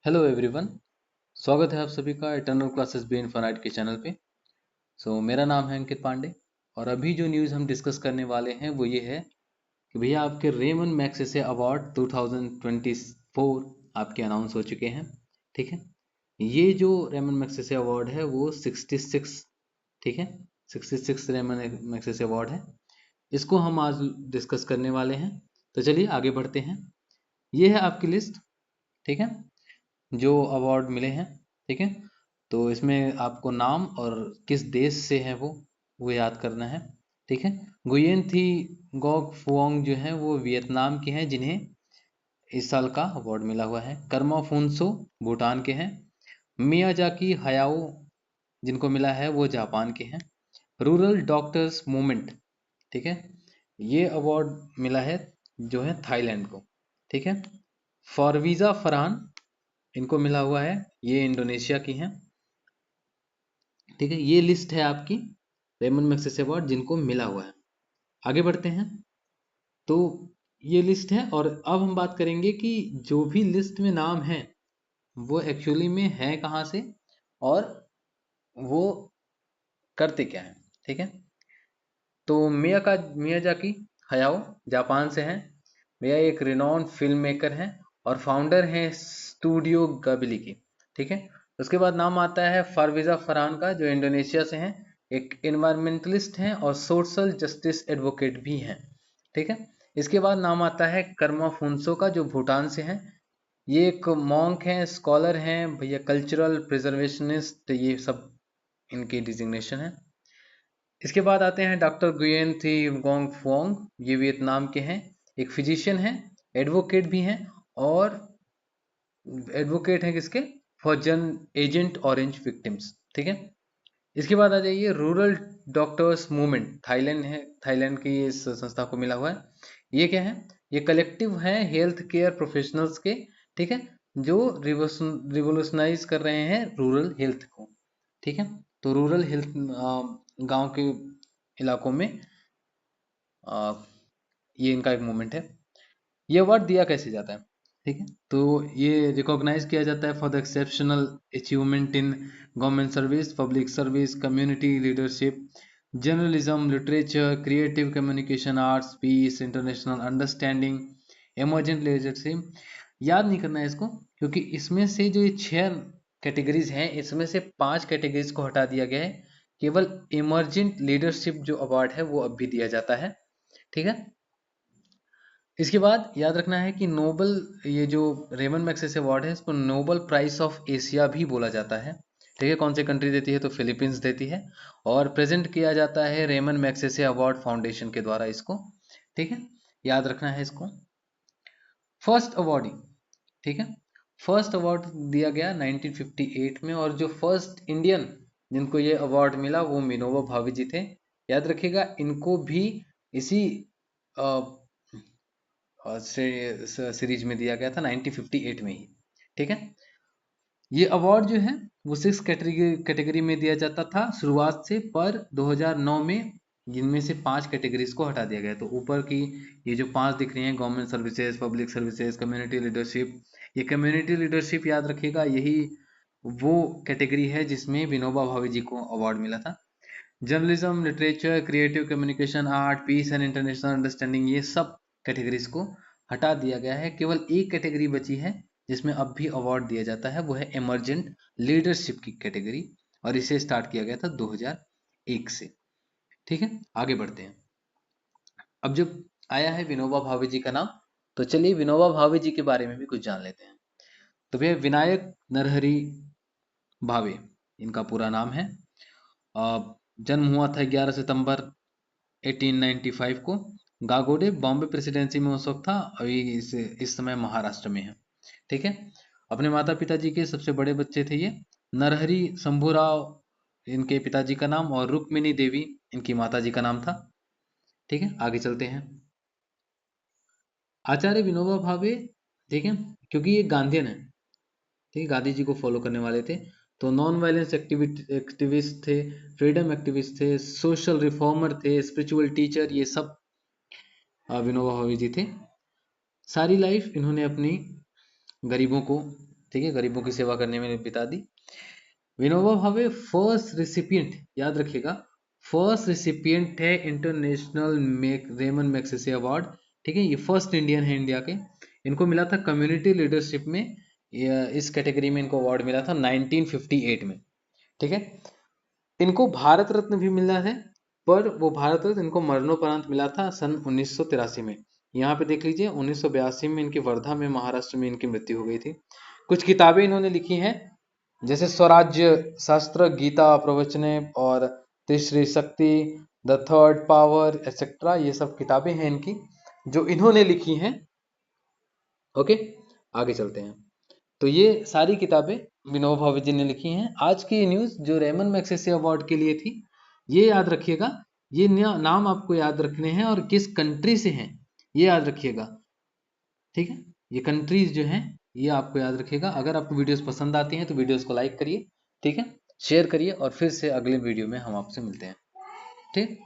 Hello everyone. स्वागत है आप सभी का इटर्नल क्लासेस बी इनफाइनाइट के चैनल पे। मेरा नाम है अंकित पांडे और अभी जो न्यूज़ हम डिस्कस करने वाले हैं वो ये है कि भैया आपके रेमन मैग्सेसे अवार्ड 2024 आपके अनाउंस हो चुके हैं। ठीक है, ये जो रेमन मैग्सेसे अवार्ड है वो 66, ठीक है, 66 रेमन मैग्सेसे अवार्ड है। इसको हम आज डिस्कस करने वाले हैं। तो चलिए आगे बढ़ते हैं। ये है आपकी लिस्ट, ठीक है, जो अवार्ड मिले हैं। ठीक है, तो इसमें आपको नाम और किस देश से है वो याद करना है। ठीक है, गुयेन थी गॉक फुओंग जो है वो वियतनाम के हैं जिन्हें इस साल का अवार्ड मिला हुआ है। कर्मा फुनसो भूटान के हैं। मियाजाकी हयाओ जिनको मिला है वो जापान के हैं। रूरल डॉक्टर्स मूवमेंट, ठीक है, ये अवार्ड मिला है जो है थाईलैंड को। ठीक है, फॉरवीजा फरहान इनको मिला हुआ है, ये इंडोनेशिया की हैं। ठीक है, ये लिस्ट है आपकी रेमन मैग्सेसे अवार्ड जिनको मिला हुआ है। आगे बढ़ते हैं। तो ये लिस्ट है और अब हम बात करेंगे कि जो भी लिस्ट में नाम है वो एक्चुअली में है कहाँ से और वो करते क्या है। ठीक है, तो मियाजाकी हयाओ जापान से हैं। भैया एक रिनॉन फिल्म मेकर हैं और फाउंडर हैं स्टूडियो गबिली की। ठीक है, उसके बाद नाम आता है फारवीजा फरहान का जो इंडोनेशिया से हैं। एक इन्वायरमेंटलिस्ट हैं और सोशल जस्टिस एडवोकेट भी हैं। ठीक है, इसके बाद नाम आता है कर्मा फुनसो का जो भूटान से हैं। ये एक मॉन्क हैं, स्कॉलर हैं भैया, कल्चरल प्रिजर्वेशनिस्ट, ये सब इनके डिजिग्नेशन है। इसके बाद आते हैं डॉक्टर गुयेन थी गोंग फुओंग, ये वियतनाम के हैं। एक फिजिशियन हैं, एडवोकेट भी हैं और एडवोकेट हैं किसके, फॉर जन एजेंट ऑरेंज विक्टिम्स। ठीक है, इसके बाद आ जाइए रूरल डॉक्टर्स मूवमेंट, थाईलैंड है, थाईलैंड की इस संस्था को मिला हुआ है। ये क्या है, ये कलेक्टिव है हेल्थ केयर प्रोफेशनल्स के। ठीक है, जो रिवोल्यूशनाइज कर रहे हैं रूरल हेल्थ को। ठीक है, तो रूरल हेल्थ गांव के इलाकों में आ, ये इनका एक मूवमेंट है। ये अवार्ड दिया कैसे जाता है, ठीक है, तो ये रिकॉग्नाइज किया जाता है for the exceptional achievement in government service, public service, community leadership, journalism, literature, creative communication, arts, peace, international understanding, emergent leadership. याद नहीं करना है इसको क्योंकि इसमें से जो ये 6 कैटेगरीज हैं इसमें से 5 कैटेगरीज को हटा दिया गया है। केवल इमर्जेंट लीडरशिप जो अवार्ड है वो अब भी दिया जाता है। ठीक है, इसके बाद याद रखना है कि नोबल, ये जो रेमन मैग्सेसे अवार्ड है इसको नोबल प्राइज ऑफ एशिया भी बोला जाता है। ठीक है, कौन सी कंट्री देती है, तो फिलीपींस देती है और प्रेजेंट किया जाता है रेमन मैग्सेसे अवार्ड फाउंडेशन के द्वारा इसको। ठीक है, याद रखना है इसको। फर्स्ट अवार्डी, ठीक है, फर्स्ट अवार्ड दिया गया 1958 में और जो फर्स्ट इंडियन जिनको ये अवार्ड मिला वो विनोबा भावे जी थे। याद रखिएगा इनको भी इसी सीरीज में दिया गया था 1958 में ही। ठीक है, ये अवार्ड जो है वो 6 कैटेगरी में दिया जाता था शुरुआत से, पर 2009 में जिनमें से 5 कैटेगरीज को हटा दिया गया। तो ऊपर की ये जो 5 दिख रही हैं, government services, public services, community leadership, ये कम्युनिटी लीडरशिप याद रखिएगा यही वो कैटेगरी है जिसमें विनोबा भावे जी को अवार्ड मिला था। Journalism, literature, creative communication, art, peace and international understanding, ये सब कैटेगरीज को हटा दिया गया है। केवल एक कैटेगरी बची है जिसमें अब भी अवार्ड दिया जाता है, वो है इमर्जेंट लीडरशिप की कैटेगरी और इसे स्टार्ट किया गया था 2001 से। ठीक है, आगे बढ़ते हैं। अब जब आया है विनोबा भावे जी का नाम, तो चलिए विनोबा भावे जी के बारे में भी कुछ जान लेते हैं। तो भैया विनायक नरहरि भावे इनका पूरा नाम है। जन्म हुआ था 11 सितंबर 1895 को। गागोडे बॉम्बे प्रेसिडेंसी में उस वक्त था, अभी इस समय महाराष्ट्र में है। ठीक है, अपने माता पिताजी के सबसे बड़े बच्चे थे ये। नरहरि शंभूराव इनके पिताजी का नाम और रुक्मिणी देवी इनकी माताजी का नाम था। ठीक है, आगे चलते हैं। आचार्य विनोबा भावे, ठीक है, क्योंकि ये गांधीयन है, ठीक है, गांधी जी को फॉलो करने वाले थे, तो नॉन वायलेंस एक्टिविस्ट थे, फ्रीडम एक्टिविस्ट थे, सोशल रिफॉर्मर थे, स्पिरिचुअल टीचर, ये सब विनोबा भावे जी थे। सारी लाइफ इन्होंने अपनी गरीबों को ठीक है, गरीबों की सेवा करने में बिता दी। विनोबा भावे फर्स्ट रिसिपिएंट, याद रखिएगा, फर्स्ट रिसिपिएंट है इंटरनेशनल रेमन मैग्सेसे अवार्ड। ठीक है, ये फर्स्ट इंडियन है इंडिया के। इनको मिला था कम्युनिटी लीडरशिप में, इस कैटेगरी में इनको अवार्ड मिला था 1958 में। ठीक है, इनको भारत रत्न भी मिला है, पर वो भारत रत्न इनको मरणोपरांत मिला था सन 1983 में। यहाँ पे देख लीजिए 1982 में इनकी वर्धा में महाराष्ट्र में इनकी मृत्यु हो गई थी। कुछ किताबें इन्होंने लिखी हैं, जैसे स्वराज्य शास्त्र, गीता प्रवचने और तीसरी शक्ति, द थर्ड पावर एक्सेट्रा, ये सब किताबें हैं इनकी जो इन्होंने लिखी हैं। ओके, आगे चलते हैं। तो ये सारी किताबें विनोबा भावे जी ने लिखी हैं। आज की ये न्यूज़ जो रेमन मैग्सेसे अवार्ड के लिए थी, ये याद रखिएगा, ये नाम आपको याद रखने हैं और किस कंट्री से हैं ये याद रखिएगा। ठीक है, ये कंट्रीज जो हैं ये आपको याद रखिएगा। अगर आपको वीडियोस पसंद आती हैं तो वीडियोस को लाइक करिए, ठीक है, शेयर करिए, और फिर से अगले वीडियो में हम आपसे मिलते हैं। ठीक।